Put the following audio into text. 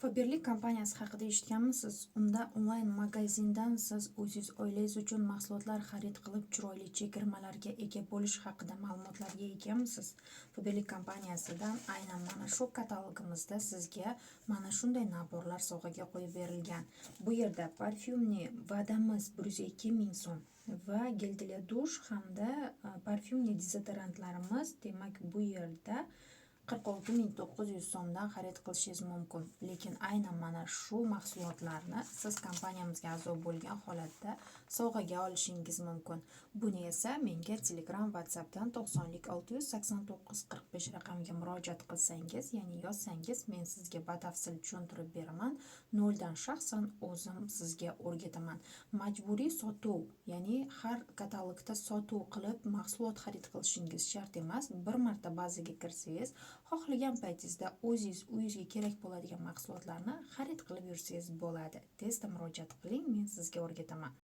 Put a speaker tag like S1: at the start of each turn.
S1: Faberlic kompaniyasi haqida eshitganmisiz? Unda onlayn magazindan siz o'zingiz oilangiz uchun mahsulotlar xarid qilib, chiroyli chegirmalarga ega bo'lish haqida ma'lumotlarga egamisiz? Faberlic kompaniyasidan aynan mana shu katalogimizda sizga mana shunday naborlar sovg'aga qo'yib berilgan. Bu yerda parfyumni vadamiz 102 ming so'm va geldili dush hamda parfyumli dezodorantlarimiz, demak bu yerda 46.900 so'mdan xarid qilishingiz mumkin. Lekin aynan mana shu mahsulotlarni siz kompaniyamizga a'zo bo'lgan holatda sovg'aga olishingiz mumkin. Buni esa menga Telegram, WhatsAppdan 90 689 45 raqamiga murojaat qilsangiz, ya'ni yozsangiz, men sizga batafsil tushuntirib beraman. Noldan shaxsan o'zim sizga o'rgataman. Majburiy sotuv, ya'ni har katalogda sotuv qilib mahsulot xarid qilishingiz shart emas. Bir marta bazaga kirsangiz, xohlagan paytingizda o'zingiz uyingizga kerak bo'ladigan mahsulotlarni xarid qilib yursangiz bo'ladi. Tezda murojaat qiling, men sizga o'rgataman.